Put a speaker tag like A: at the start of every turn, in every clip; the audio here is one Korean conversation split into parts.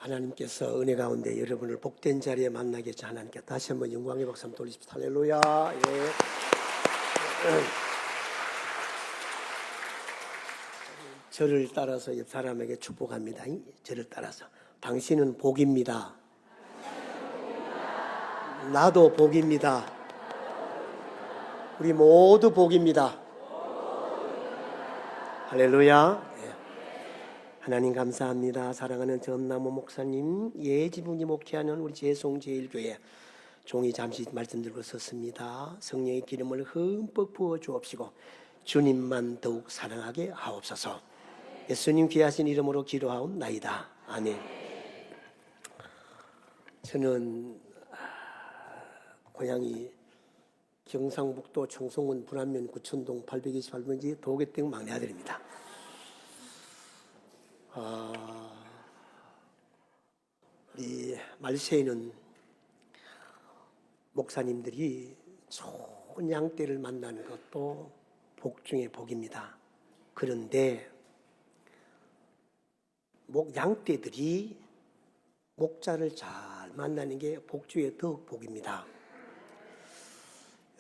A: 하나님께서 은혜 가운데 여러분을 복된 자리에 만나게 해서 하나님께 다시 한번 영광의 박수 한번 돌리십시오. 할렐루야. 예. 저를 따라서 옆 사람에게 축복합니다. 저를 따라서 당신은 복입니다. 나도 복입니다. 우리 모두 복입니다. 할렐루야. 하나님 감사합니다. 사랑하는 전나무 목사님, 예지분이 목회하는 우리 제송제일교회 종이 잠시 말씀 들고 섰습니다. 성령의 기름을 흠뻑 부어 주옵시고 주님만 더욱 사랑하게 하옵소서. 예수님 귀하신 이름으로 기도하옵나이다. 아멘. 저는 고향이 경상북도 청송군 분안면 구천동 828번지 도계댁 막내 아들입니다. 우리 말세에는 목사님들이 좋은 양떼를 만나는 것도 복 중에 복입니다. 그런데 양떼들이 목자를 잘 만나는 게 복 중에 더욱 복입니다.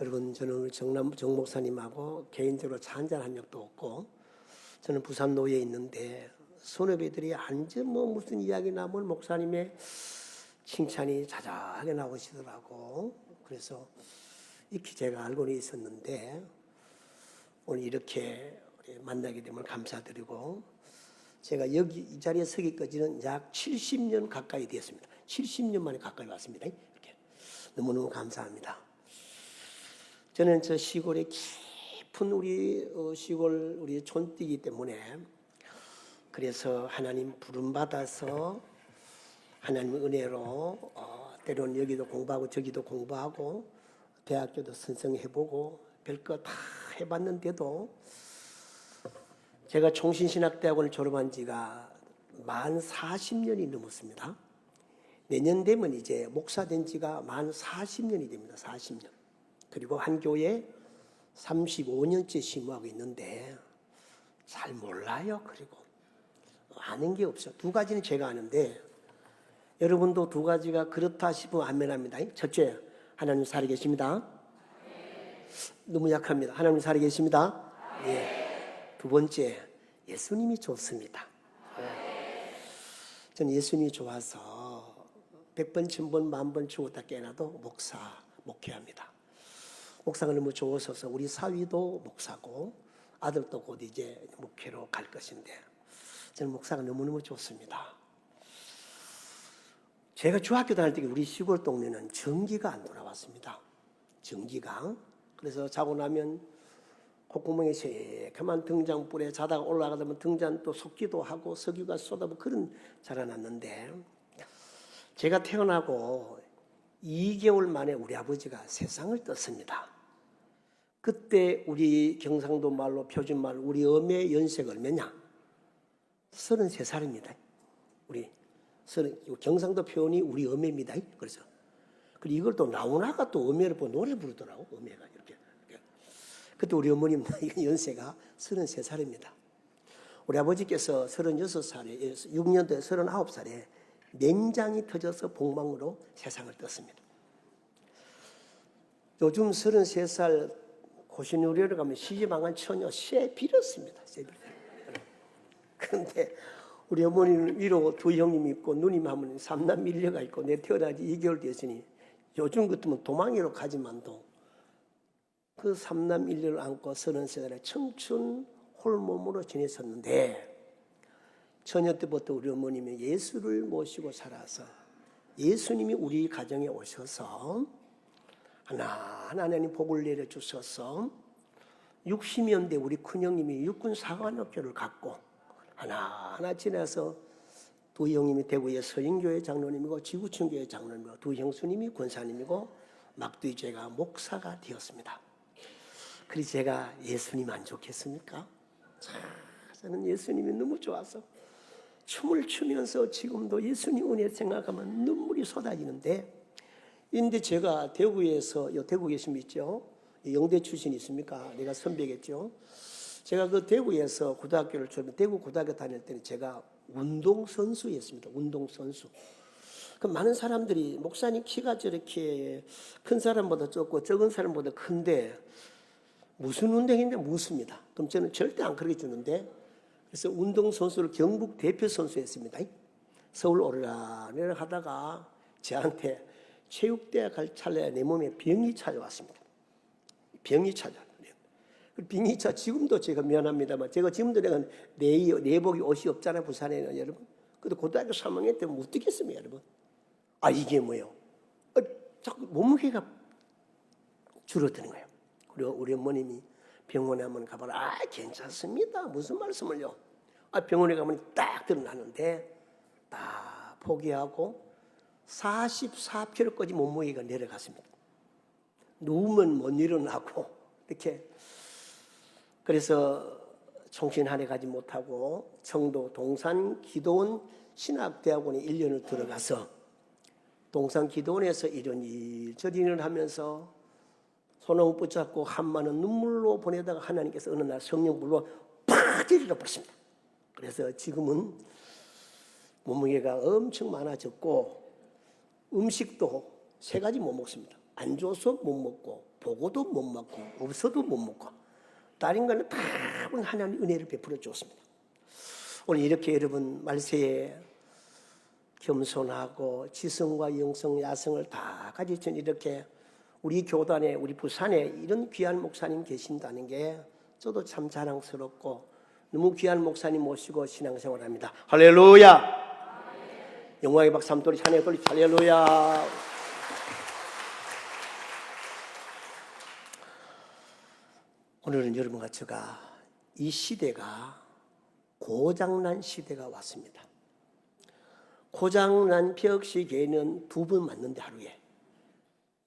A: 여러분, 저는 정 목사님하고 개인적으로 차 한잔한 적도 없고, 저는 부산 노예에 있는데 선후배들이 완전 무슨 이야기 나면 목사님의 칭찬이 자자하게 나오시더라고. 그래서 익히 제가 알고는 있었는데 오늘 이렇게 만나게 되면 감사드리고, 제가 여기 이 자리에 서기까지는 약 70년 가까이 되었습니다. 70년 만에 가까이 왔습니다. 이렇게 너무너무 감사합니다. 저는 저 시골에 깊은 우리 시골 우리 촌띠기 때문에, 그래서 하나님 부름받아서 하나님 은혜로 때로는 여기도 공부하고 저기도 공부하고 대학교도 선생해보고 별거 다 해봤는데도 제가 총신신학대학원을 졸업한 지가 만 40년이 넘었습니다. 내년 되면 이제 목사 된 지가 만 40년이 됩니다. 40년. 그리고 한 교회에 35년째 심호하고 있는데 잘 몰라요. 그리고 아는 게 없어요. 두 가지는 제가 아는데 여러분도 두 가지가 그렇다 싶으면 아멘합니다. 첫째, 하나님 살아계십니다. 너무 약합니다. 하나님 살아계십니다. 예. 두 번째, 예수님이 좋습니다. 저는 예수님이 좋아서 100번, 1000번, 10,000번 죽었다 깨어나도 목회합니다. 목사가 너무 좋으셔서 우리 사위도 목사고 아들도 곧 이제 목회로 갈 것인데 저는 목사가 너무너무 좋습니다. 제가 중학교 다닐 때 우리 시골 동네는 전기가 안 돌아왔습니다. 전기가. 그래서 자고 나면 콧구멍에 새카만 등잔불에 자다가 올라가다 보면 등잔 또 솟기도 하고 석유가 쏟아보고 그런 자라났는데, 제가 태어나고 2개월 만에 우리 아버지가 세상을 떴습니다. 그때 우리 경상도 말로 표준 말로 우리 어머니의 연세가 얼마냐? 33살입니다. 우리 경상도 표현이 우리 어머니입니다. 그래서 그리고 이걸 또 나훈아가 또 어머니를 보고 노래 부르더라고. 어머니가 이렇게. 그때 우리 어머님 연세가 33살입니다. 우리 아버지께서 36살에 6년도에 39살에 맹장이 터져서 복망으로 세상을 떴습니다. 요즘 33살 고신의료를 가면 시집안간 처녀 쇠 빌었습니다. 그런데 우리 어머니는 위로 두 형님이 있고 누님 하면 삼남 밀려가 있고 내 태어나지 2개월 됐으니 요즘 같으면 도망이로 가지만도 그 삼남 일녀를 안고 33살에 청춘 홀몸으로 지냈었는데, 처녀 때부터 우리 어머님이 예수를 모시고 살아서 예수님이 우리 가정에 오셔서 하나하나 하나님 복을 내려주셔서 60년대 우리 큰형님이 육군사관학교를 갔고 하나하나 지나서 두 형님이 대구의 서인교회 장로님이고 지구촌교회 장로님이고 두 형수님이 권사님이고 막두이 제가 목사가 되었습니다. 그래서 제가 예수님 안 좋겠습니까? 저는 예수님이 너무 좋아서 춤을 추면서 지금도 예수님 은혜 생각하면 눈물이 쏟아지는데, 근데 제가 대구에서 대구 계신 있죠? 영대 출신 있습니까? 내가 선배겠죠. 제가 그 대구에서 고등학교를 졸업, 대구 고등학교 다닐 때는 제가 운동선수였습니다. 운동선수. 그 많은 사람들이 목사님 키가 저렇게 큰 사람보다 적고 적은 사람보다 큰데 무슨 운동인데 묻습니다. 그럼 저는 절대 안 그렇게 주는데, 그래서 운동선수를 경북 대표 선수였습니다. 서울 오르락내리락 하다가 저한테 체육대학 갈 찰나에 내 몸에 병이 찾아왔습니다. 병이 찾아왔어요. 병이 지금도 제가 미안합니다만, 제가 지금도 내가 내복이 옷이 없잖아요, 부산에는 여러분. 근데 고등학교 3학년 때 못 뛰겠습니다, 여러분. 아, 이게 뭐예요? 자꾸 몸무게가 줄어드는 거예요. 그리고 우리 어머님이 병원에 한번 가봐라. 아, 괜찮습니다. 무슨 말씀을요? 아, 병원에 가면 딱 드러나는데 다 포기하고 44kg까지 몸무게가 내려갔습니다. 누우면 못 일어나고 이렇게. 그래서 총신한해 가지 못하고 청도 동산 기도원 신학대학원에 1년을 들어가서 동산 기도원에서 이런 일 저런 일을 하면서 손을 붙잡고 한마는 눈물로 보내다가 하나님께서 어느 날 성령불로 팍 때려 버렸습니다. 그래서 지금은 몸무게가 엄청 많아졌고 음식도 3가지 못 먹습니다. 안 줘서 못 먹고 보고도 못 먹고 없어도 못 먹고 다른 거는 다 하나님 은혜를 베풀어 주었습니다. 오늘 이렇게 여러분 말세에 겸손하고 지성과 영성, 야성을 다 가지신 이렇게 우리 교단에, 우리 부산에 이런 귀한 목사님 계신다는 게 저도 참 자랑스럽고 너무 귀한 목사님 모시고 신앙생활합니다. 할렐루야! 영광의 박수 한번 돌리 찬양해 돌리 할렐루야! 오늘은 여러분과 제가 이 시대가 고장난 시대가 왔습니다. 고장난 벽시계는 2번 맞는데 하루에.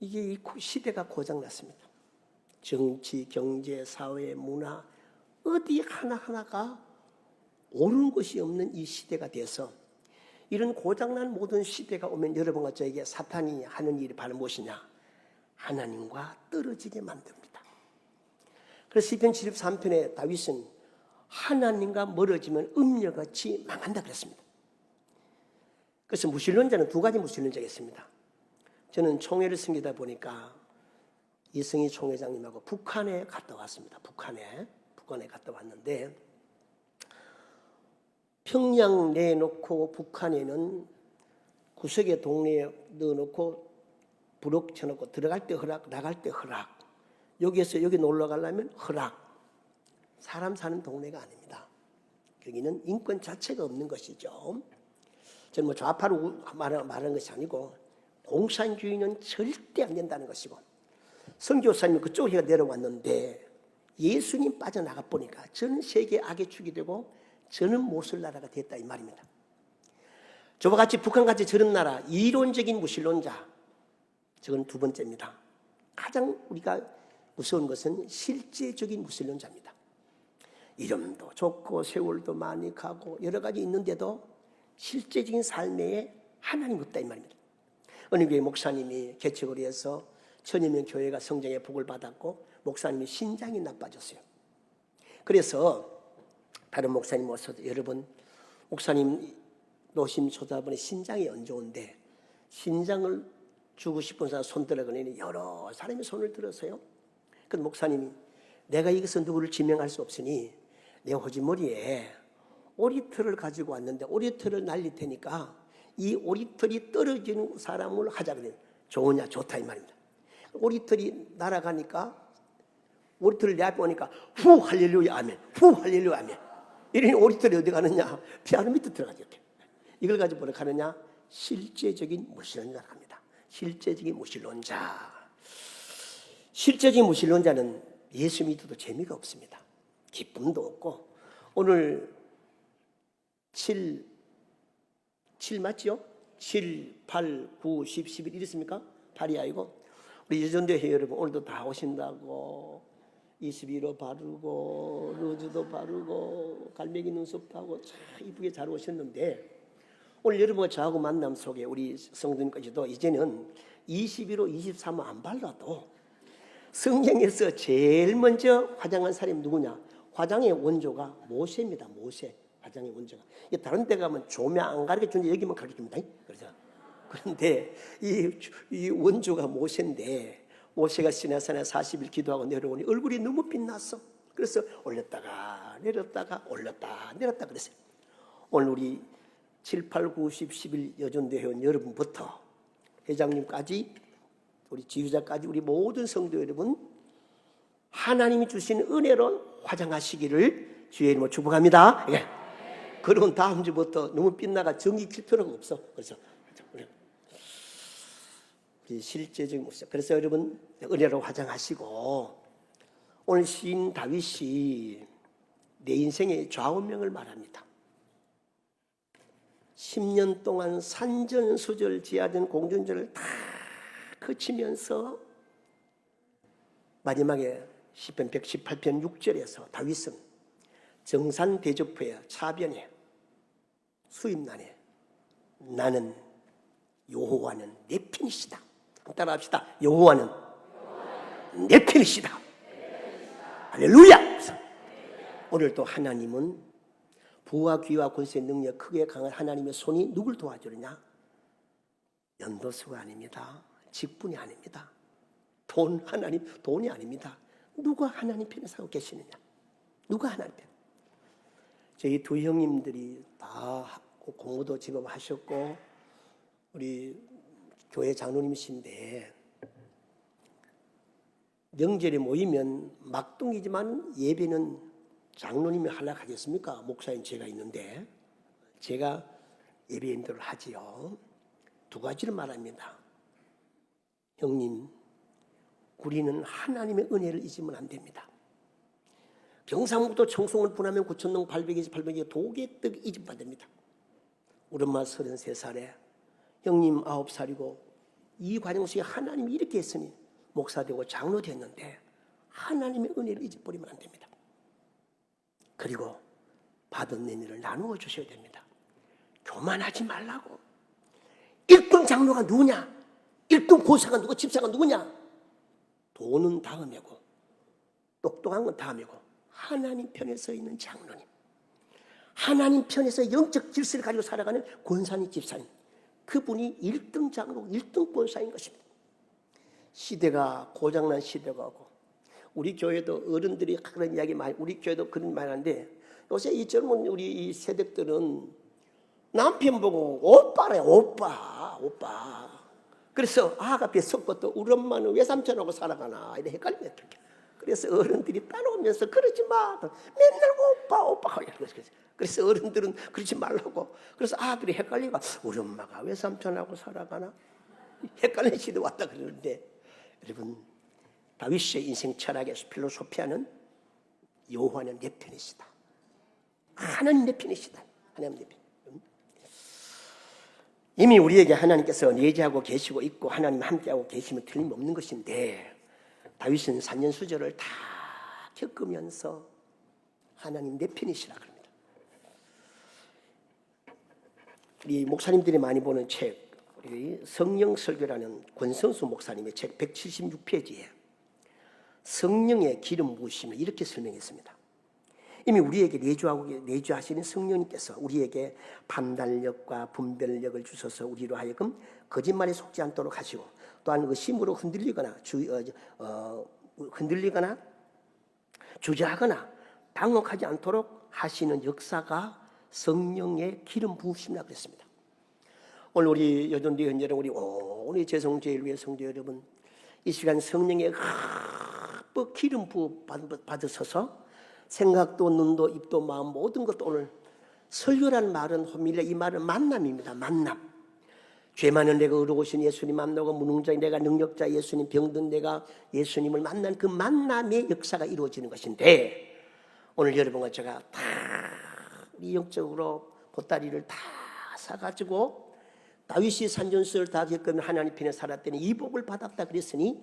A: 이게 이 시대가 고장났습니다. 정치, 경제, 사회, 문화 어디 하나하나가 옳은 것이 없는 이 시대가 돼서 이런 고장난 모든 시대가 오면 여러분과 저에게 사탄이 하는 일이 바로 무엇이냐? 하나님과 떨어지게 만듭니다. 그래서 시편 73편에 다윗은 하나님과 멀어지면 음녀같이 망한다 그랬습니다. 그래서 무신론자는 2가지 무신론자가 있습니다. 저는 총회를 섬기다 보니까 이승희 총회장님하고 북한에 갔다 왔습니다. 북한에 갔다 왔는데 평양 내놓고 북한에는 구석의 동네에 넣어놓고 부록 쳐놓고 들어갈 때 허락, 나갈 때 허락. 여기에서 여기 놀러 가려면 허락. 사람 사는 동네가 아닙니다. 여기는 인권 자체가 없는 것이죠. 저는 뭐 좌파로 말하는 것이 아니고 공산주의는 절대 안 된다는 것이고 선교사님이 그쪽에 내려왔는데 예수님 빠져나가 보니까 저는 세계 악의 축이 되고 저는 못 쓸 나라가 됐다 이 말입니다. 저와 같이 북한같이 저런 나라 이론적인 무신론자 저건 2번째입니다. 가장 우리가 무서운 것은 실제적인 무신론자입니다. 이름도 좋고 세월도 많이 가고 여러 가지 있는데도 실제적인 삶에 하나님 없다 이 말입니다. 어느 교회 목사님이 개척을 해서 1000여 명 교회가 성령의 복을 받았고 목사님이 신장이 나빠졌어요. 그래서 다른 목사님 오셔서 여러분 목사님 노심초사분의 신장이 안 좋은데 신장을 주고 싶은 사람 손 들어가니 여러 사람이 손을 들었어요. 그 목사님이 내가 여기서 누구를 지명할 수 없으니 내 호지머리에 오리털을 가지고 왔는데 오리털을 날릴 테니까 이 오리털이 떨어지는 사람을 하자 그래요. 좋으냐 좋다 이 말입니다. 오리털이 날아가니까 오리털을 내 앞에 오니까 후 할렐루야 아멘 후 할렐루야 아멘 이러니 오리털이 어디 가느냐 피아노 밑에 들어가죠. 이걸 가지고 뭐라 하느냐 실제적인 무신론자라고 합니다. 실제적인 무신론자. 실제적인 무신론자는 예수 믿어도 재미가 없습니다. 기쁨도 없고 오늘 7 맞죠? 7, 8, 9, 10, 11 이랬습니까? 8이 아니고 우리 예전대회 여러분 오늘도 다 오신다고 21호 바르고 루즈도 바르고 갈매기 눈썹도 하고 참 이쁘게 잘 오셨는데 오늘 여러분과 저하고 만남 속에 우리 성도님까지도 이제는 21호 23호 안 발라도 성경에서 제일 먼저 화장한 사람이 누구냐? 화장의 원조가 모세입니다. 모세. 화장의 원조가. 다른 데 가면 조명 안 가르쳐주는데 여기만 가르쳐줍니다. 그렇죠? 그런데 이 원조가 모세인데, 모세가 시내산에 40일 기도하고 내려오니 얼굴이 너무 빛났어. 그래서 올렸다가 내렸다가 올렸다 내렸다 그랬어요. 오늘 우리 7, 8, 9, 10, 11 여전대회원 여러분부터 회장님까지 우리 지휘자까지 우리 모든 성도 여러분, 하나님이 주신 은혜로 화장하시기를 주의 이름으로 축복합니다. 예. 그러면 다음 주부터 너무 빛나가 전기 킬 필요가 없어. 그래서 실제적인 모습. 그래서 여러분 은혜로 화장하시고, 오늘 시인 다윗이 내 인생의 좌우명을 말합니다. 10년 동안 산전수절 지하전 공전절을 다 거치면서 마지막에 시편 118편 6절에서 다윗은 정산 대적부에 차변에 수임난에 나는 여호와는 내 편이시다. 따라합시다. 여호와는 내 편이시다. 할렐루야. 오늘도 하나님은 부와 귀와 권세 능력 크게 강한 하나님의 손이 누굴 도와주느냐? 연도수가 아닙니다. 직분이 아닙니다. 돈이 아닙니다. 누가 하나님 편에 서고 계시느냐? 누가 하나님 편? 저희 두 형님들이 다 공무도 직업하셨고 우리 교회 장로님이신데, 명절에 모이면 막둥이지만 예배는 장로님이 하려고 하겠습니까? 목사인 제가 있는데 제가 예배 인도를 하지요. 두 가지를 말합니다. 형님, 우리는 하나님의 은혜를 잊으면 안 됩니다. 경상북도 청송을 분하면 9,000동 828명의 도개떡 잊으면 안 됩니다. 우리 엄마 33살에 형님 9살이고 이 과정 속에 하나님이 이렇게 했으니 목사 되고 장로 됐는데 하나님의 은혜를 잊어버리면 안 됩니다. 그리고 받은 은혜를 나누어 주셔야 됩니다. 교만하지 말라고. 1등 장로가 누구냐? 1등 고사가 누구? 집사가 누구냐? 돈은 다음이고 똑똑한 건 다음이고 하나님 편에 서 있는 장로님, 하나님 편에서 영적 질서를 가지고 살아가는 권사님, 집사님, 그분이 1등 장로, 1등 권사인 것입니다. 시대가 고장난 시대가 오고, 우리 교회도 어른들이 그런 이야기 많이, 우리 교회도 그런 말 하는데, 요새 이 젊은 우리 이 세대들은 남편 보고 오빠래, 오빠. 그래서 아가 뱃속부터 우리 엄마는 외삼촌하고 살아가나 이래 헷갈리면 어떡해. 그래서 어른들이 따라오면서 그러지 마, 맨날 오빠 그래서 어른들은 그러지 말라고. 그래서 아들이 헷갈리고 우리 엄마가 외삼촌하고 살아가나 헷갈리는 시대 왔다 그러는데, 여러분 다윗의 인생 철학의 필로소피아는 여호와는 내 편이시다. 하나님 내 편이시다. 하나님 내 편. 이미 우리에게 하나님께서 내재하고 계시고 있고 하나님 함께하고 계시면 틀림없는 것인데, 다윗은 산전수절을 다 겪으면서 하나님 내 편이시라 그럽니다. 우리 목사님들이 많이 보는 책, 우리 성령설교라는 권성수 목사님의 책 176페이지에 성령의 기름 부으심을 이렇게 설명했습니다. 이미 우리에게 내주하시는 성령님께서 우리에게 판단력과 분별력을 주셔서 우리로 하여금 거짓말에 속지 않도록 하시고, 또한 의심으로 흔들리거나 주저하거나 당혹하지 않도록 하시는 역사가 성령의 기름 부으심이라고 그랬습니다. 오늘 우리 여전대원 여러분, 우리 제성제일교회 성도 여러분, 이 시간 성령의 흠뻑 기름 부어 받으셔서 생각도 눈도 입도 마음 모든 것도, 오늘 설교라는 말은 호밀레, 이 말은 만남입니다. 만남. 죄 많은 내가 의로우신 예수님 만나고 무능자인 내가 능력자 예수님, 병든 내가 예수님을 만난 그 만남의 역사가 이루어지는 것인데, 오늘 여러분과 제가 다 영적으로 보따리를 다 사가지고 다윗이 산전수를 다 겪으면 하나님 편에 살았더니 이 복을 받았다 그랬으니,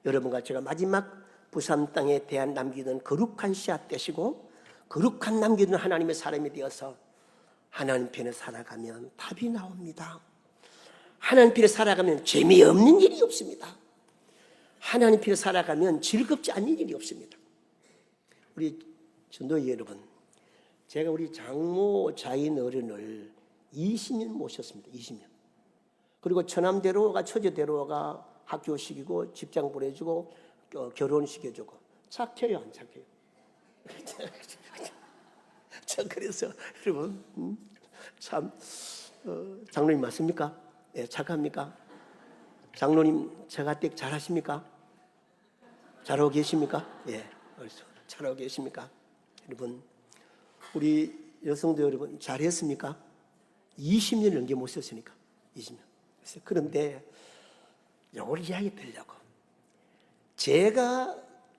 A: 여러분과 제가 마지막 부산 땅에 대한 남기던 거룩한 씨앗 되시고 거룩한 남기던 하나님의 사람이 되어서 하나님 편에 살아가면 답이 나옵니다. 하나님 편에 살아가면 재미없는 일이 없습니다. 하나님 편에 살아가면 즐겁지 않은 일이 없습니다. 우리 전도회 여러분, 제가 우리 장모 자인 어른을 20년 모셨습니다. 20년. 그리고 처남대로가 처제대로가 학교시키고 직장 보내주고 결혼시켜주고. 착해요, 안 착해요? 그래서 여러분 참 장로님 맞습니까? 예, 착합니까? 장로님 저가댁 잘하십니까? 잘하고 계십니까? 예, 잘하고 계십니까? 여러분 우리 여성도 여러분 잘했습니까? 20년 넘게 모셨으니까 20년. 그런데 이걸 이야기 드리려고. 제가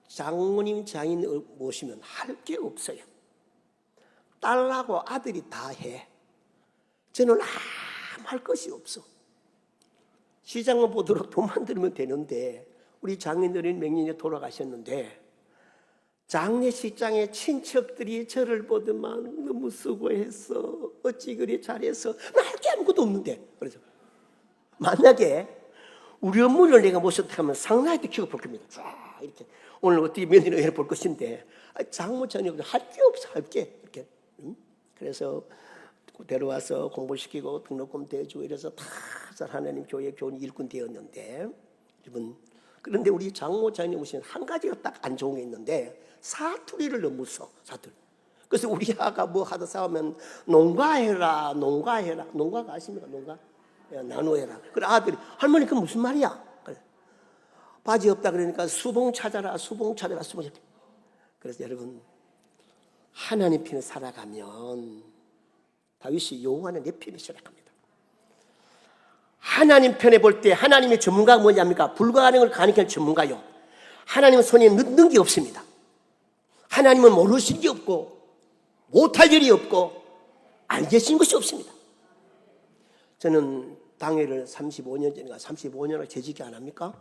A: 장모님 장인 모시면 할 게 없어요. 딸하고 아들이 다 해. 저는 아무 할 것이 없어. 시장만 보도록 돈만 들으면 되는데 우리 장인어른 몇 년에 돌아가셨는데 장례식장에 친척들이 저를 보더만 너무 수고했어. 어찌 그리 잘해서 나 할 게 아무것도 없는데. 그래서 만약에 우리 어머니를 내가 모셨다 하면 상나이도 키워 볼 겁니다. 쫙 이렇게 오늘 어떻게 며느리를 볼 것인데 장모자녀 할 게 없어. 할 게 이렇게. 그래서 데려와서 공부시키고 등록금 대주고 이래서 다 하나님 교회 교훈 일꾼 되었는데 여러분 그런데 우리 장모자녀 오시는 한 가지가 딱 안 좋은 게 있는데 사투리를 너무 써. 사투리. 그래서 우리 아가 뭐 하다 싸우면 농가해라. 농가가 아십니까? 농가? 야, 나누해라. 그래 아들이 할머니 그 무슨 말이야? 그래. 바지 없다 그러니까 수봉 찾아라. 그래서 여러분 하나님 편에 살아가면 다윗이 여호와는 내 편에 살아갑니다. 하나님 편에 볼 때 하나님의 전문가가 뭐냐입니까? 불가능을 가능한 전문가요. 하나님은 손에 넣는 게 없습니다. 하나님은 모르신 게 없고 못할 일이 없고 안 계신 것이 없습니다. 저는 당회를 35년 전인가 35년을 재직이 안 합니까?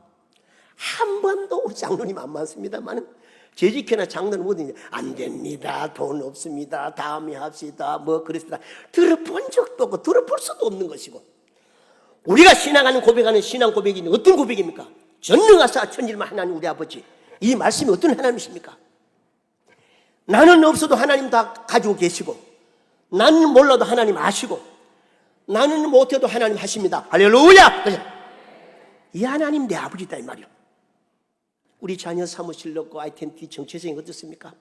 A: 한 번도 우리 장로님 안 많습니다만 재직회나 장로는 뭐든지 안 됩니다. 돈 없습니다. 다음에 합시다. 뭐 그랬습니다. 들어본 적도 없고 들어볼 수도 없는 것이고 우리가 신앙하는 고백하는 신앙 고백이 어떤 고백입니까? 전능하사 천지를 하나님 우리 아버지 이 말씀이 어떤 하나님이십니까? 나는 없어도 하나님 다 가지고 계시고 나는 몰라도 하나님 아시고 나는 못해도 하나님 하십니다. 할렐루야! 이 하나님 내 아버지다 이 말이요. 우리 자녀 사무실 넣고 아이덴티티 정체성이 어떻습니까?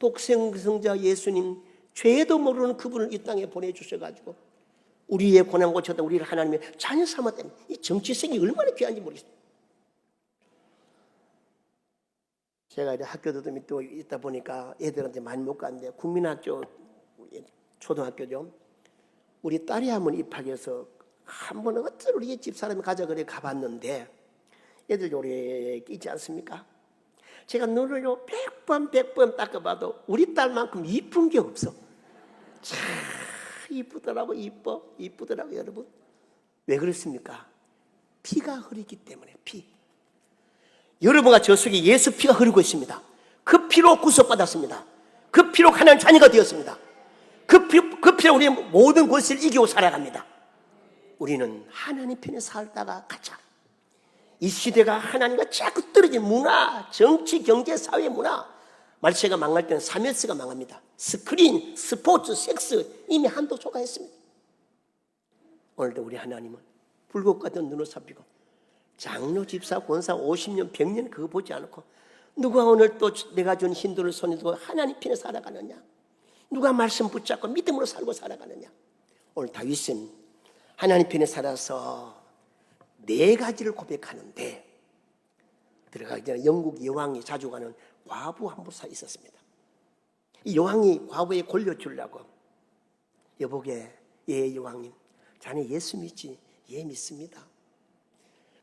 A: 독생성자 예수님 죄도 모르는 그분을 이 땅에 보내주셔가지고 우리의 고난 고쳤다 우리를 하나님의 자녀 삼았다니 이 정체성이 얼마나 귀한지 모르겠어요. 제가 이제 학교도 또 있다 보니까 애들한테 많이 못 갔는데 국민학교 초등학교죠. 우리 딸이 한번 입학해서 한 번은 어떤 우리 집사람이 가자 그래 가봤는데 애들 요래 있지 않습니까? 제가 눈을요 100번 닦아봐도 우리 딸만큼 이쁜 게 없어. 참 이쁘더라고. 이쁘더라고 여러분. 왜 그렇습니까? 피가 흐르기 때문에 피. 여러분과 저 속에 예수 피가 흐르고 있습니다. 그 피로 구속받았습니다. 그 피로 하나님 자녀가 되었습니다. 그 피로 우리 모든 것을 이기고 살아갑니다. 우리는 하나님 편에 살다가 가자. 이 시대가 하나님과 자꾸 떨어진 문화, 정치, 경제, 사회 문화. 말세가 망할 때는 3S가 망합니다. 스크린, 스포츠, 섹스 이미 한도 초과했습니다. 오늘도 우리 하나님은 불꽃 같은 눈을 살피고 장로, 집사, 권사 50년, 100년 그거 보지 않고 누가 오늘 또 내가 준 힌두를 손에 두고 하나님 편에 살아가느냐? 누가 말씀 붙잡고 믿음으로 살고 살아가느냐? 오늘 다윗은 하나님 편에 살아서 4가지를 고백하는데 들어가기 전에 영국 여왕이 자주 가는 과부 한 부사 있었습니다. 이 여왕이 과부에 골려주려고 여보게 예 여왕님 자네 예수 믿지? 예 믿습니다.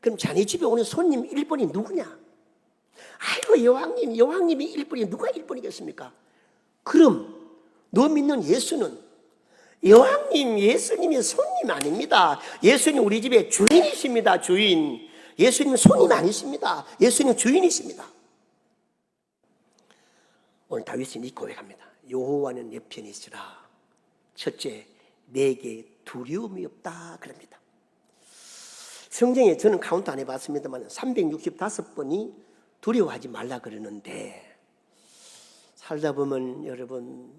A: 그럼 자네 집에 오는 손님 1번이 누구냐? 아이고 여왕님이 1번이 누가 1번이겠습니까? 그럼 너 믿는 예수는 여왕님 예수님이 손님 아닙니다. 예수님 우리 집의 주인이십니다. 주인. 예수님은 손님 아니십니다. 예수님은 주인이십니다. 오늘 다윗은 이 고백합니다. 여호와는 내 편이시라. 첫째 내게 두려움이 없다 그럽니다. 성경에 저는 카운트 안 해봤습니다만 365번이 두려워하지 말라 그러는데 살다 보면 여러분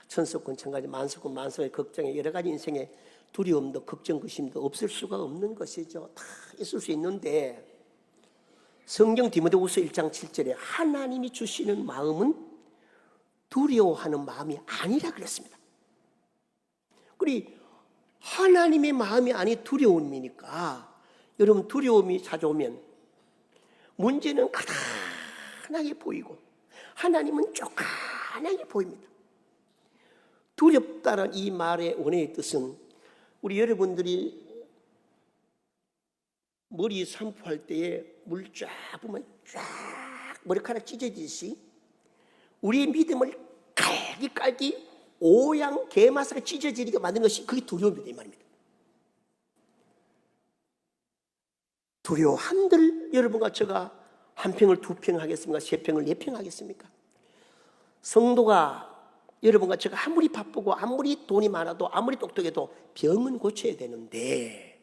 A: 천수권 천가지 만수권 만수의 걱정에 여러 가지 인생의 두려움도 걱정 근심도 없을 수가 없는 것이죠. 다 있을 수 있는데 성경 디모데후서 1장 7절에 하나님이 주시는 마음은 두려워하는 마음이 아니라 그랬습니다. 그리고 하나님의 마음이 아니 두려움이니까 여러분 두려움이 찾아오면 문제는 가난하게 보이고 하나님은 쪼깐하게 보입니다. 두렵다는 이 말의 원어의 뜻은 우리 여러분들이 머리 샴푸할 때에 물 쫙 보면 쫙 머리카락 찢어지듯이 우리의 믿음을 깔기 오양 게마사가 찢어지게 만든 것이 그게 두려움이다 이 말입니다. 두려워한들 여러분과 제가 한 평을 두 평 하겠습니까? 세 평을 네 평 하겠습니까? 성도가 여러분과 제가 아무리 바쁘고 아무리 돈이 많아도 아무리 똑똑해도 병은 고쳐야 되는데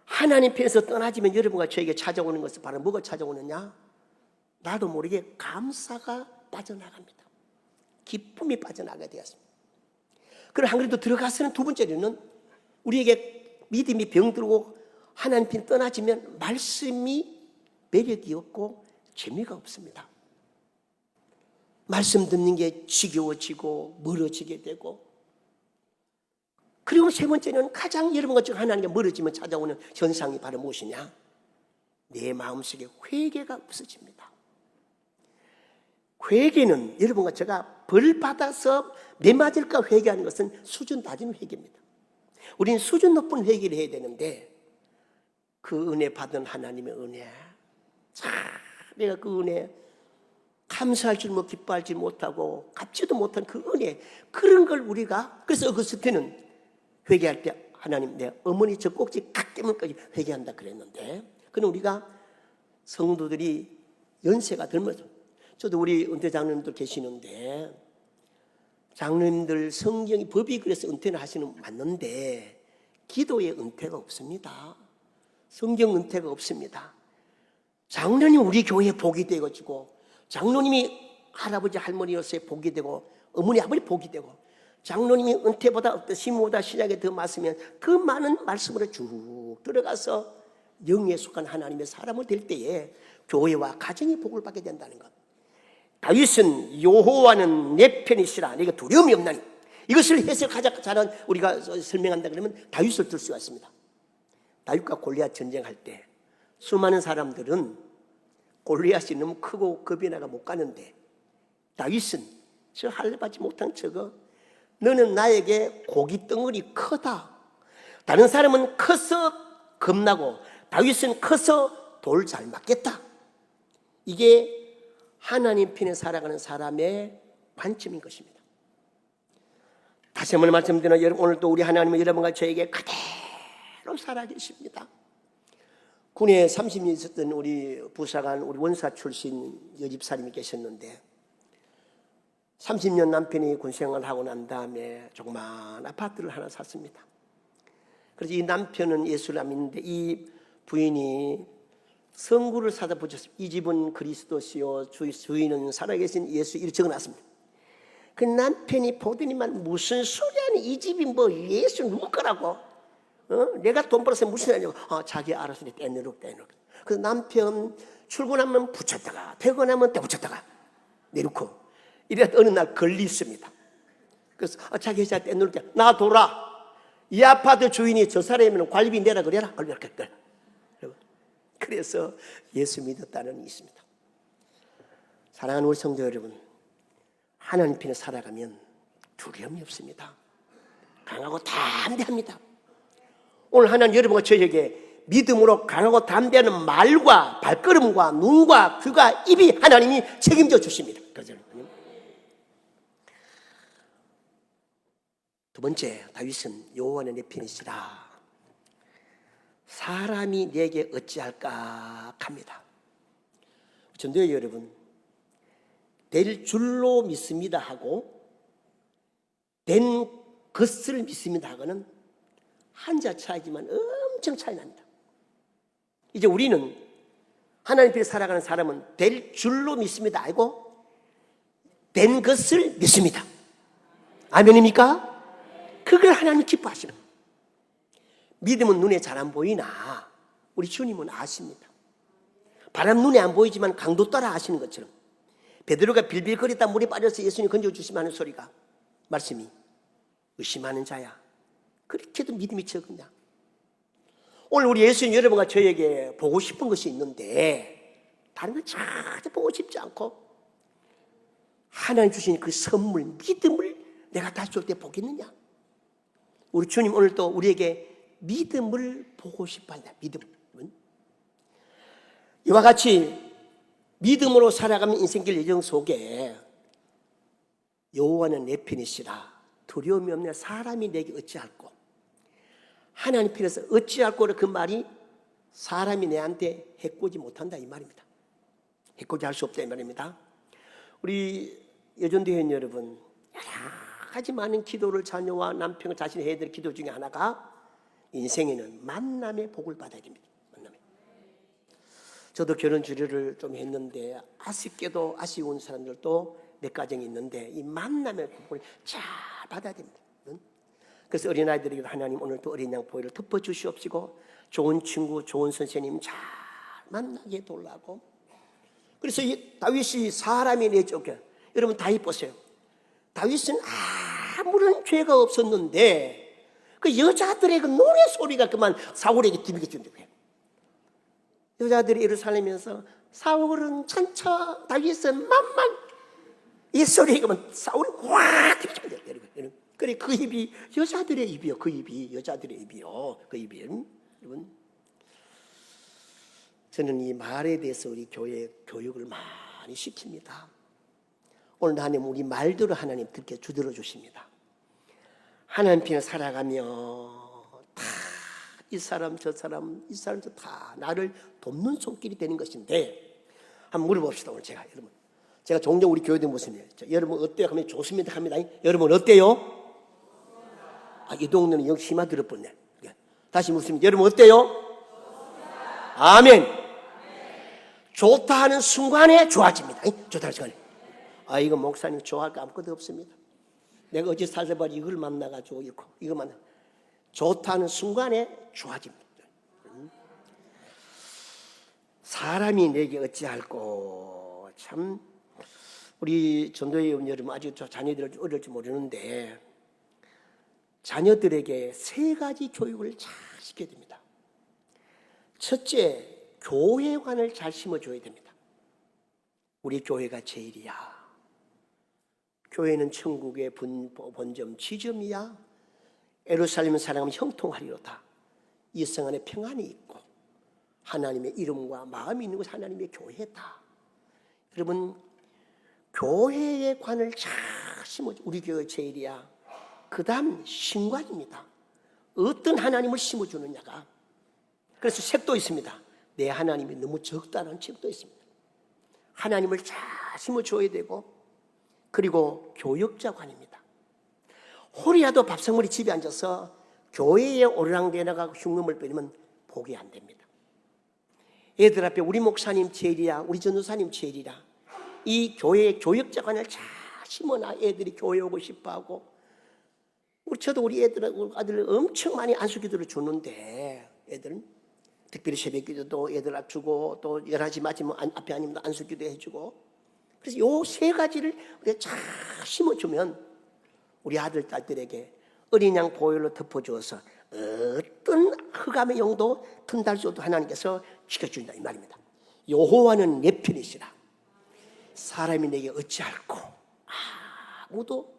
A: 하나님 편에서 떠나지면 여러분과 저에게 찾아오는 것은 바로 뭐가 찾아오느냐? 나도 모르게 감사가 빠져나갑니다. 기쁨이 빠져나가게 되었습니다. 그리고 한 그래도 들어가서는 두 번째로는 우리에게 믿음이 병들고 하나님 편 떠나지면 말씀이 매력이 없고 재미가 없습니다. 말씀 듣는 게 지겨워지고 멀어지게 되고 그리고 세 번째는 가장 여러분과 저 하나님께 멀어지면 찾아오는 현상이 바로 무엇이냐? 내 마음속에 회개가 없어집니다. 회개는 여러분과 제가 벌 받아서 매 맞을까 회개하는 것은 수준 낮은 회개입니다. 우리는 수준 높은 회개를 해야 되는데 그 은혜 받은 하나님의 은혜 내가 그 은혜 감사할 줄 뭐 기뻐할 줄 못하고 갚지도 못한 그 은혜 그런 걸 우리가 그래서 어거스틴은 때는 회개할 때 하나님 내 어머니 젖꼭지 각 깨물까지 회개한다 그랬는데 그는 우리가 성도들이 연세가 들면서 저도 우리 은퇴 장로님들 계시는데 장로님들 성경이 법이 그래서 은퇴를 하시는 맞는데 기도의 은퇴가 없습니다. 성경 은퇴가 없습니다. 장로님 우리 교회에 복이 되어지고 장로님이 할아버지 할머니로서의 복이 되고 어머니 아버지 복이 되고 장로님이 은퇴보다 어떤 시무보다 신약에 더 맞으면 그 많은 말씀으로 쭉 들어가서 영에 속한 하나님의 사람을 될 때에 교회와 가정이 복을 받게 된다는 것. 다윗은 여호와는 내 편이시라 내가 두려움이 없나니 이것을 해석하자 잘한 우리가 설명한다 그러면 다윗을 들 수가 있습니다. 다윗과 골리앗 전쟁할 때 수많은 사람들은 골리앗이 너무 크고 겁이 나가 못 가는데 다윗은 저 할례받지 못한 저거 너는 나에게 고기 덩어리 크다. 다른 사람은 커서 겁나고 다윗은 커서 돌 잘 맞겠다. 이게 하나님 편에 살아가는 사람의 관점인 것입니다. 다시 한번 말씀드리나 여러분 오늘도 우리 하나님은 여러분과 저에게 그대로 살아계십니다. 군에 30년 있었던 우리 부사관 우리 원사 출신 여집사님이 계셨는데 30년 남편이 군생활을 하고 난 다음에 조그만 아파트를 하나 샀습니다. 그래서 이 남편은 예수를 안 믿는데 이 부인이 성구를 사다 붙였습니다. 이 집은 그리스도시요 주인은 살아계신 예수 이렇게 적어놨습니다. 그 남편이 보더니만 무슨 소리하니 이 집이 뭐 예수 누구 거라고 내가 돈 벌어서 무슨 아니고 자기 알아서 떼내놓고 그래서 남편 출근하면 붙였다가 퇴근하면 떼 붙였다가 내놓고 이래서 어느 날 걸리습니다. 그래서 자기 회사 떼놓을 때 나 돌아 이 아파트 주인이 저 사람이면 관리비 내라 그래라 그래서 예수 믿었다는 게 있습니다. 사랑하는 우리 성도 여러분 하나님 편에 살아가면 두려움이 없습니다. 강하고 담대합니다. 오늘 하나님 여러분과 저에게 믿음으로 강하고 담대하는 말과 발걸음과 눈과 귀가 입이 하나님이 책임져 주십니다. 두 번째 다윗은 여호와는 내 편이시라 사람이 내게 어찌할까 합니다. 전도회 여러분 될 줄로 믿습니다 하고 된 것을 믿습니다 하고는 한자 차이지만 엄청 차이 납니다. 이제 우리는 하나님 편에 살아가는 사람은 될 줄로 믿습니다 알고 된 것을 믿습니다. 아멘입니까? 그걸 하나님 기뻐하시는 거예요. 믿음은 눈에 잘 안 보이나 우리 주님은 아십니다. 바람 눈에 안 보이지만 강도 따라 아시는 것처럼 베드로가 빌빌거리다 물에 빠져서 예수님 건져주시면 하는 소리가 말씀이 의심하는 자야 그렇게도 믿음이 적었냐. 오늘 우리 예수님 여러분과 저에게 보고 싶은 것이 있는데 다른 걸 찾아보고 싶지 않고 하나님 주신 그 선물 믿음을 내가 다시 올 때 보겠느냐. 우리 주님 오늘 또 우리에게 믿음을 보고 싶어 한다. 믿음은 이와 같이 믿음으로 살아가는 인생길 여정 속에 여호와는 내 편이시라 두려움이 없는 사람이 내게 어찌할꼬. 하나님 편에서 어찌할꼬를 그 말이 사람이 내한테 해코지 못한다 이 말입니다. 해코지 할 수 없다 이 말입니다. 우리 여전도회원 여러분 여러 가지 많은 기도를 자녀와 남편 자신이 해야 될 기도 중에 하나가 인생에는 만남의 복을 받아야 됩니다. 만남의. 저도 결혼 주례를 좀 했는데 아쉽게도 아쉬운 사람들도 몇 가정이 있는데 이 만남의 복을 잘 받아야 됩니다. 그래서 어린아이들에게 하나님 오늘 또 어린 양 보혈을 덮어주시옵시고 좋은 친구 좋은 선생님 잘 만나게 돌라고. 그래서 이 다윗이 사람이 내쫓겨. 여러분 다윗 보세요. 다윗은 아무런 죄가 없었는데 그 여자들의 그 노래 소리가 그만 사울에게 dim이게 준다고 해요. 여자들이 예루살렘에서 사울은 찬차 다윗은 만만 이 소리가 그만 사울이 확 dim이게 준다고. 그래 그 입이 여자들의 입이요. 그 입이 여자들의 입이요. 그 입이 여러분 저는 이 말에 대해서 우리 교회 교육을 많이 시킵니다. 오늘 하나님 우리 말대로 하나님 듣게 주들어 주십니다. 하나님 편에 살아가며 다 이 사람 저 사람 이 사람 저 다 나를 돕는 손길이 되는 것인데 한번 물어봅시다. 오늘 제가 종종 우리 교회들 모습이에요. 여러분 어때요? 하면 좋습니다 합니다. 여러분 어때요? 이 동네는 영 심하 들어버렸네. 다시 묻습니다. 여러분 어때요? 아멘. 좋다 하는 순간에 좋아집니다. 좋다 하는 순간에. 이거 목사님 좋아할 거 아무것도 없습니다. 내가 어제 살살바리 이걸 만나가지고 이거 만나. 좋다는 순간에 좋아집니다. 사람이 내게 어찌할꼬. 참 우리 전도회원 여러분 아직 자녀들이 어릴지 모르는데 자녀들에게 세 가지 교육을 잘 시켜야 됩니다. 첫째, 교회관을 잘 심어줘야 됩니다. 우리 교회가 제일이야. 교회는 천국의 본점 지점이야. 예루살렘 사랑하면 형통하리로다. 이 성 안에 평안이 있고 하나님의 이름과 마음이 있는 곳 하나님의 교회다. 여러분 교회의 관을 잘 심어줘. 우리 교회 제일이야. 그 다음 신관입니다. 어떤 하나님을 심어주느냐가. 그래서 책도 있습니다. 내 하나님이 너무 적다는 책도 있습니다. 하나님을 잘 심어줘야 되고 그리고 교역자관입니다. 호리라도 밥상머리 집에 앉아서 교회에 오르락내리락 흉금을 빼면 복이 안 됩니다. 애들 앞에 우리 목사님 제일이야 우리 전도사님 제일이라 이 교회의 교역자관을 잘 심어놔 애들이 교회 오고 싶어하고 저도 우리 아들 엄청 많이 안수기도를 주는데 애들은 특별히 새벽기도도 애들 앞주고 또 11시 맞으면 앞에 아니면 안수기도 해주고 그래서 요 세 가지를 우리가 잘 심어주면 우리 아들 딸들에게 어린 양 보혈로 덮어주어서 어떤 흑암의 영도 틈달소도 하나님께서 지켜준다 이 말입니다. 여호와는 내 편이시라 사람이 내게 어찌할꼬. 아무도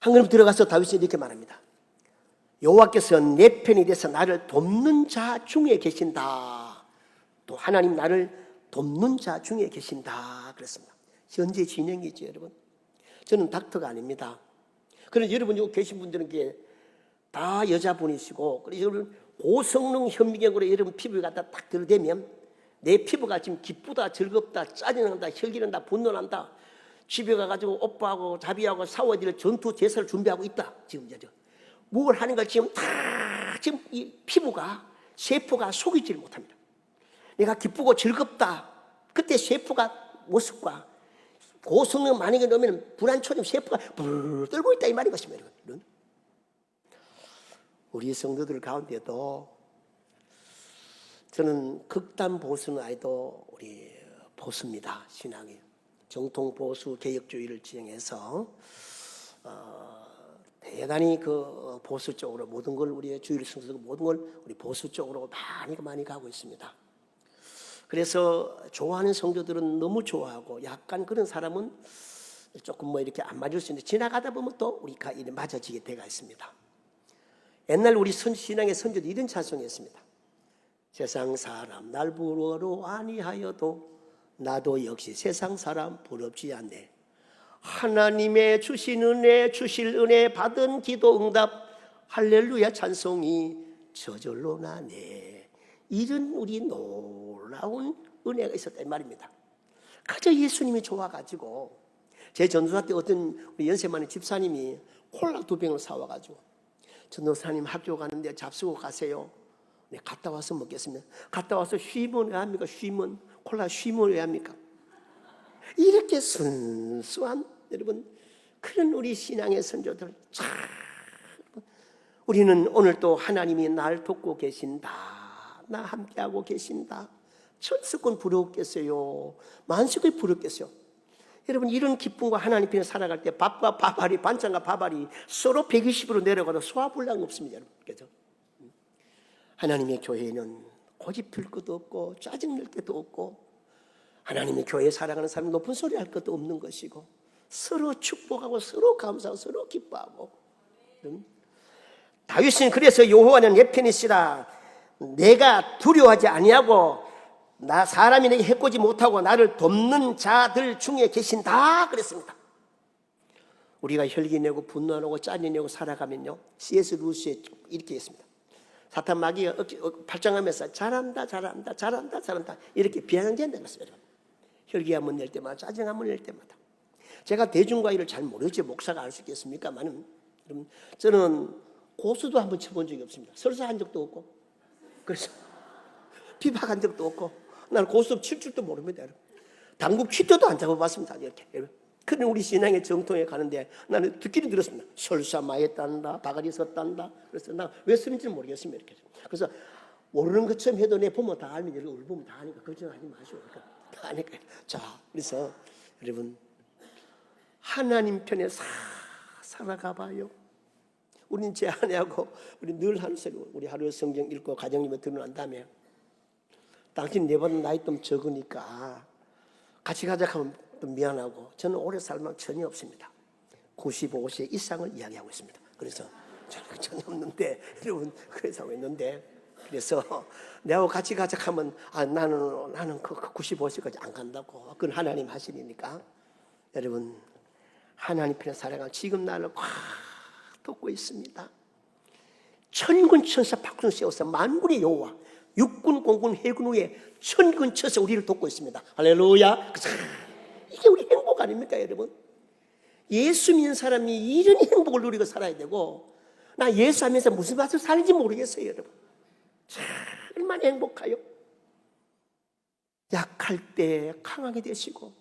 A: 한 걸음 들어가서 다윗이 이렇게 말합니다. 여호와께서 내 편이 돼서 나를 돕는 자 중에 계신다. 또 하나님 나를 돕는 자 중에 계신다 그랬습니다. 현재 진행이죠 여러분. 저는 닥터가 아닙니다. 그런데 여러분 여기 계신 분들은 다 여자분이시고 그래서 여러분 고성능 현미경으로 여러분 피부에 갖다 딱 들대면 내 피부가 지금 기쁘다 즐겁다 짜증난다 혈기난다 분노난다 집에 가가지고 오빠하고 자비하고 싸워야 전투 제사를 준비하고 있다. 지금 뭘 하는 걸 지금 다 지금 이 피부가 세포가 속이지를 못합니다. 내가 기쁘고 즐겁다. 그때 세포가 모습과 고성능 만약에 넣으면 불안초점 세포가 불 떨고 있다 이 말인 것입니다. 우리 성도들 가운데도 저는 극단 보수는 아니도 우리 보수입니다. 신앙이 정통 보수 개혁주의를 지향해서 대단히 그 보수 쪽으로 모든 걸 우리의 주의를 성수하고 모든 걸 우리 보수 쪽으로 많이 가고 있습니다. 그래서 좋아하는 성도들은 너무 좋아하고 약간 그런 사람은 조금 뭐 이렇게 안 맞을 수 있는데 지나가다 보면 또 우리가 이렇게 맞아지게 돼가 있습니다. 옛날 우리 신앙의 선조도 이런 찬송이었습니다. 세상 사람 날 부러워 아니하여도 나도 역시 세상 사람 부럽지 않네. 하나님의 주신 은혜 주실 은혜 받은 기도 응답 할렐루야 찬송이 저절로 나네. 이런 우리 놀라운 은혜가 있었다 이 말입니다. 그저 예수님이 좋아가지고 제 전도사 때 어떤 우리 연세만의 집사님이 콜라 2병을 사와가지고 전도사님 학교 가는데 잡수고 가세요. 네, 갔다 와서 먹겠습니다. 갔다 와서 쉬면 왜 합니까? 쉬면 콜라 쉬면 왜 합니까? 이렇게 순수한 여러분 그런 우리 신앙의 선조들 참 우리는 오늘 또 하나님이 날 돕고 계신다. 나 함께하고 계신다. 천수권 부럽겠어요. 만수권 부럽겠어요. 여러분 이런 기쁨과 하나님 편에 살아갈 때 밥과 밥알이 반찬과 밥알이 서로 120으로 내려가도 소화불량 없습니다. 여러분. 그죠? 하나님의 교회는 고집 필 것도 없고 짜증낼 것도 없고 하나님의 교회에 살아가는 사람 높은 소리 할 것도 없는 것이고 서로 축복하고 서로 감사하고 서로 기뻐하고 다윗은 그래서 여호와는 내 편이시라 내가 두려워하지 아니하고 나 사람이 내게 해코지 못하고 나를 돕는 자들 중에 계신다 그랬습니다. 우리가 혈기내고 분노하고 짜증내고 살아가면요 C.S. 루스에 이렇게 했습니다. 사탄 마귀가 발전하면서 잘한다 이렇게 비아냥된다는 것입니다. 혈기 한번 낼 때마다 짜증 한번 낼 때마다 제가 대중과의를 잘 모르지 목사가 알 수 있겠습니까만은 저는 고수도 한번 쳐본 적이 없습니다. 설사한 적도 없고 그래서 비박한 적도 없고 나는 고수 칠 줄도 모릅니다. 당구 퀴터도 안 잡아봤습니다. 이렇게. 그런 우리 신앙의 정통에 가는데 나는 듣기는 들었습니다. 설사 마했단다 바가지 섰단다. 그래서 나 왜 쓰는지는 모르겠습니다. 이렇게. 그래서 모르는 것처럼 해도 내 보면 다 알면 우리 보면 다 아니까 걱정하지 마시고 다 아니까. 자 그래서 여러분 하나님 편에 살아가 봐요. 우리는 제 아내하고 우리 늘 하는 소리 우리 하루에 성경 읽고 가정님에 들어난 다음에 당신 내보다 나이 좀 적으니까 같이 가자 하면 또 미안하고 저는 오래 살만 전혀 없습니다. 95세 이상을 이야기하고 있습니다. 그래서 저는 전혀 없는데 여러분 그래서 하고 있는데 그래서 내하고 같이 가자 하면 나는 그 95세까지 안 간다고 그건 하나님 하시니까 여러분 하나님 편에 살아가는 지금 나를 꽉 돕고 있습니다. 천군 천사 박수를 세워서 만군의 여호와 육군 공군 해군 후에 천군 천사 우리를 돕고 있습니다. 할렐루야. 이게 우리 행복 아닙니까 여러분? 예수 믿는 사람이 이런 행복을 누리고 살아야 되고 나 예수 하면서 무슨 맛을 사는지 모르겠어요 여러분. 얼마나 행복해요. 약할 때 강하게 되시고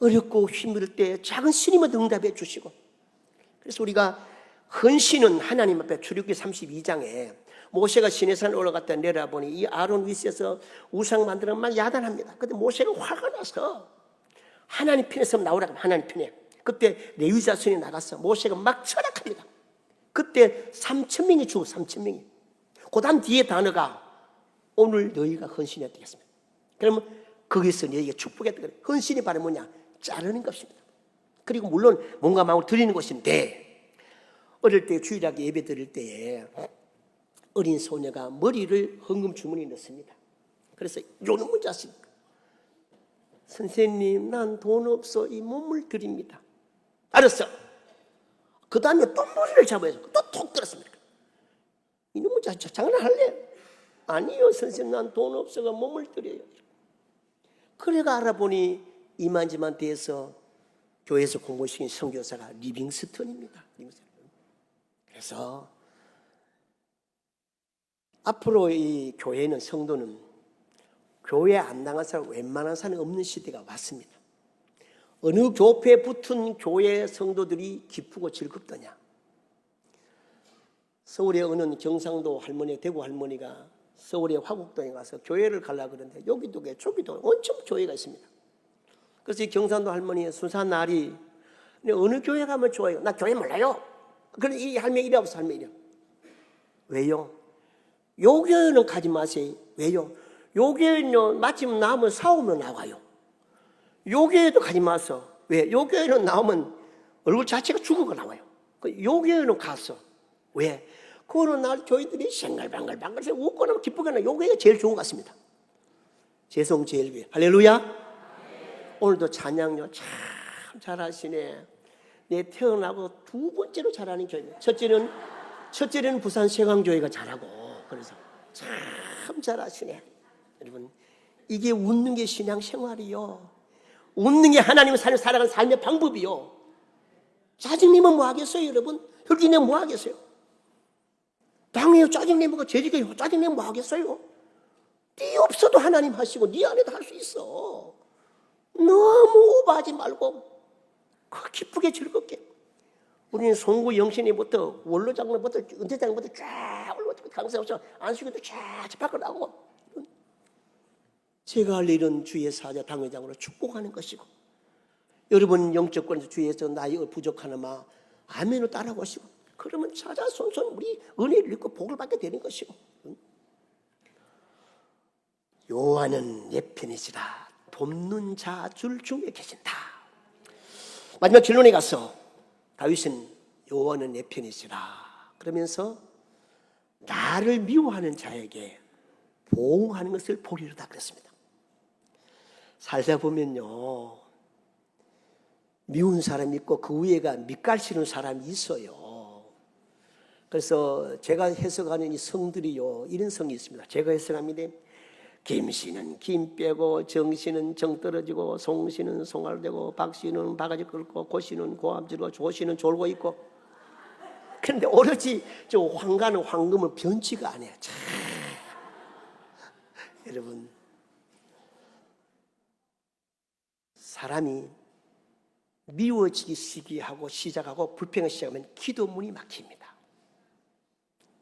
A: 어렵고 힘들 때 작은 스님을 응답해 주시고 그래서 우리가 헌신은 하나님 앞에 출애굽기 32장에 모세가 시내산 올라갔다 내려보니 이 아론 위에서 우상 만드는 막 야단합니다. 그런데 모세가 화가 나서 하나님 편에서 나오라고 하나님 편에 그때 레위 자손이 나가서 모세가 막 철학합니다. 그때 3,000명이 죽어 3,000명이 그 다음 뒤에 단어가 오늘 너희가 헌신해야 되겠습니다. 그러면 거기서 너희가 축복했다. 헌신이 바로 뭐냐? 자르는 것입니다. 그리고 물론 뭔가 마음을 드리는 것인데 어릴 때 주일학교 예배 드릴 때에 어린 소녀가 머리를 헌금 주머니에 넣습니다. 그래서 요놈의 자식 선생님 난 돈 없어 이 몸을 드립니다. 알았어. 그 다음에 또 머리를 잡아서 또 톡 들었습니다. 이놈의 자식 장난할래? 아니요 선생님 난 돈 없어가 몸을 드려요. 그래가 알아보니 이만지만 돼서 교회에서 공부시킨 선교사가 리빙스턴입니다. 그래서 앞으로 이 교회는 성도는 교회 안 나간 사람 웬만한 사람이 없는 시대가 왔습니다. 어느 교회에 붙은 교회 성도들이 기쁘고 즐겁더냐. 서울에 어느 경상도 할머니, 대구 할머니가 서울의 화곡동에 가서 교회를 가려고 그러는데 여기도 교회, 저기도 엄청 교회가 있습니다. 그래서 이 경상도 할머니의 순수한 날이 어느 교회 가면 좋아요? 나 교회 몰라요. 그런데 이 할머니 이래 없어, 할머니 이래. 왜요? 요 교회는 가지 마세요. 왜요? 요 교회는요, 마침 나오면 싸우면 나와요. 요 교회도 가지 마서. 왜? 요 교회는 나오면 얼굴 자체가 죽어가 나와요. 요 교회는 갔어. 왜? 그거는 날 교회들이 생글방글방글 웃고 나면 기쁘거나 요 교회가 제일 좋은 것 같습니다. 제일 할렐루야. 오늘도 찬양요 참 잘하시네. 내 태어나고 두 번째로 잘하는 교회. 첫째는 부산 세강교회가 잘하고, 그래서 참 잘하시네. 여러분, 이게 웃는 게 신앙 생활이요. 웃는 게 하나님을 살아가는 삶의 방법이요. 짜증내면 뭐 하겠어요, 여러분? 혈기내면 뭐 하겠어요? 당연히 짜증내면 재직해 짜증내면 뭐 하겠어요? 네 없어도 하나님 하시고 네 안에도 할 수 있어. 너무 오버하지 말고 기쁘게 즐겁게. 우리는 송구 영신이부터 원로장로부터 은퇴장로부터 쫙 올라오고 강사부터 안수기도 쫙 바꿔나고, 제가 할 일은 주의 사자 당회장으로 축복하는 것이고, 여러분 영적권에서 주의에서 나이 부족하나마 아멘으로 따라오시고, 그러면 자자손손 우리 은혜를 입고 복을 받게 되는 것이고. 여호와는 내 편이시라. 돕는 자 줄 중에 계신다. 마지막 결론에 가서 다윗은 여호와는 내 편이시라 그러면서 나를 미워하는 자에게 보응하는 것을 보리로다 그랬습니다. 살다 보면요, 미운 사람이 있고 그 위에가 밑갈치는 사람이 있어요. 그래서 제가 해석하는 이 성들이요, 이런 성이 있습니다. 제가 해석합니다. 김씨는 김 빼고, 정씨는 정 떨어지고, 송씨는 송알되고, 박씨는 바가지 긁고, 고씨는 고함지고, 조씨는 졸고 있고. 그런데 오로지 저 황가는 황금을 변치가 안 해요. 참. 여러분, 사람이 미워지기 시작하고 불평을 시작하면 기도문이 막힙니다.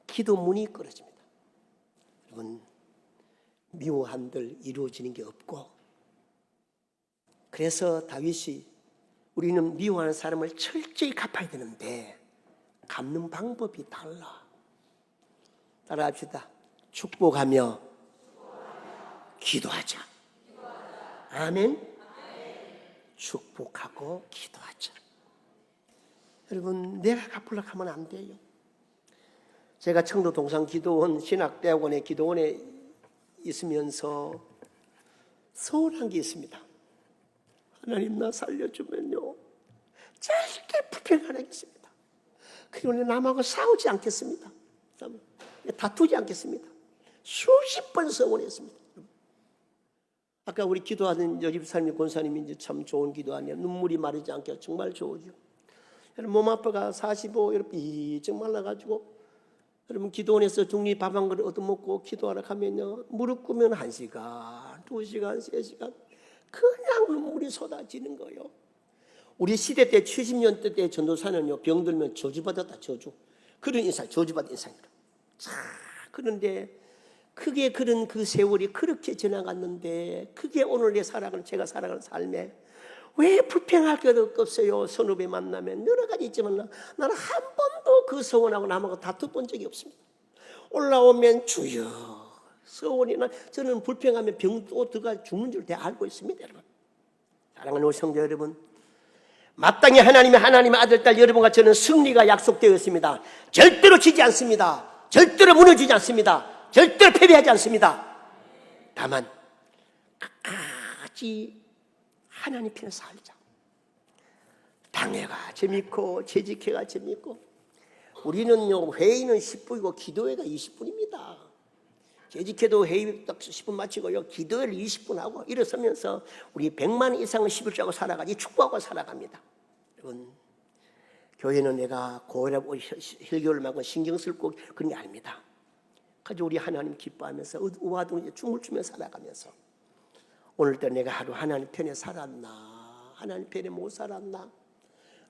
A: 기도문이 끊어집니다. 여러분, 미워함들 이루어지는 게 없고, 그래서 다윗이 우리는 미워하는 사람을 철저히 갚아야 되는데 갚는 방법이 달라. 따라합시다. 축복하며 기도하자. 아멘. 축복하고 기도하자. 여러분, 내가 갚으려고 하면 안 돼요. 제가 청도 동산기도원 신학대학원의 기도원에 있으면서 서운한 게 있습니다. 하나님, 나 살려주면요 절대 불평 안 하겠습니다. 그리고 남하고 싸우지 않겠습니다. 다투지 않겠습니다. 수십 번 서원했습니다. 아까 우리 기도하는 여집사님, 권사님이 이제 참 좋은 기도 아니에요. 눈물이 마르지 않게 정말 좋으죠. 여러분, 몸 아파가 45 이렇게 삐쩍 말라가지고 여러분 기도원에서 중리 밥 한 그릇 얻어먹고 기도하러 가면요, 무릎 꿇으면 1시간, 2시간, 3시간 그냥 눈물이 쏟아지는 거예요. 우리 시대 때 70년대 때 전도사는요, 병들면 저주받았다, 저주. 그런 인상, 저주받은 인상이다. 그런데 그게 그런 그 세월이 그렇게 지나갔는데, 그게 오늘 제가 살아가는 삶에 왜 불평할 게 없어요? 선후배 만나면 여러 가지 있지만 나는 한 번도 그 서원하고 남하고 다퉈본 적이 없습니다. 올라오면 주여 서원이나, 저는 불평하면 병도 들어가 죽는 줄 다 알고 있습니다. 여러분, 사랑하는 우리 성도 여러분, 마땅히 하나님의 아들, 딸 여러분과 저는 승리가 약속되어 있습니다. 절대로 지지 않습니다. 절대로 무너지지 않습니다. 절대로 패배하지 않습니다. 다만 끝까지 하나님 편에 살자. 당회가 재밌고 재직회가 재밌고, 우리는요 회의는 10분이고 기도회가 20분입니다. 재직회도 회의 딱 10분 마치고요, 기도회를 20분 하고 일어서면서 우리 100만 이상의 11조하고 살아가지 축복하고 살아갑니다. 여러분, 교회는 내가 고혈압, 혈기울만큼 신경 쓸 거 그런 게 아닙니다. 가지고 우리 하나님 기뻐하면서 우아동 춤을 추며 살아가면서, 오늘도 내가 하루 하나님 편에 살았나 하나님 편에 못 살았나?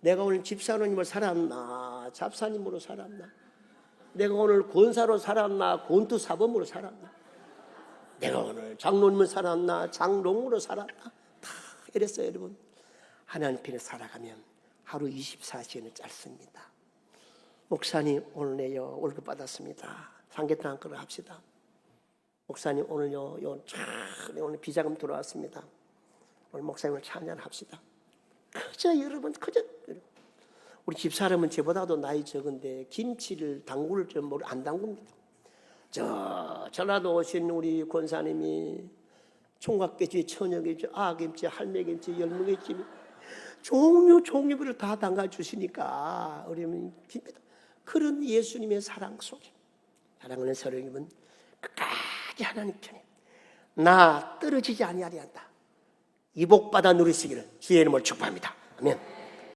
A: 내가 오늘 집사님으로 살았나? 잡사님으로 살았나? 내가 오늘 권사로 살았나? 권투 사범으로 살았나? 내가 오늘 장로님으로 살았나? 장롱으로 살았나? 다 이랬어요, 여러분. 하나님 편에 살아가면 하루 24시간은 짧습니다. 목사님 오늘요 월급 받았습니다. 삼계탕 한 그릇 합시다. 목사님 오늘요 오늘 비자금 들어왔습니다. 오늘 목사님을 찬양합시다. 그저 여러분 그저 우리 집사람은 저보다도 나이 적은데 김치를 담글 줄 모르 안 담굽니다. 전라도 오신 우리 권사님이 총각김치, 처녀김치, 아김치, 할매김치, 열무김치 종류별로 다 담가주시니까 우리는 깁니다. 그런 예수님의 사랑 속에 사랑하는 서령님은 끝까지 하나님 편에 나 떨어지지 아니하리한다. 이 복 받아 누리시기를 주의 이름으로 축복합니다. 아멘.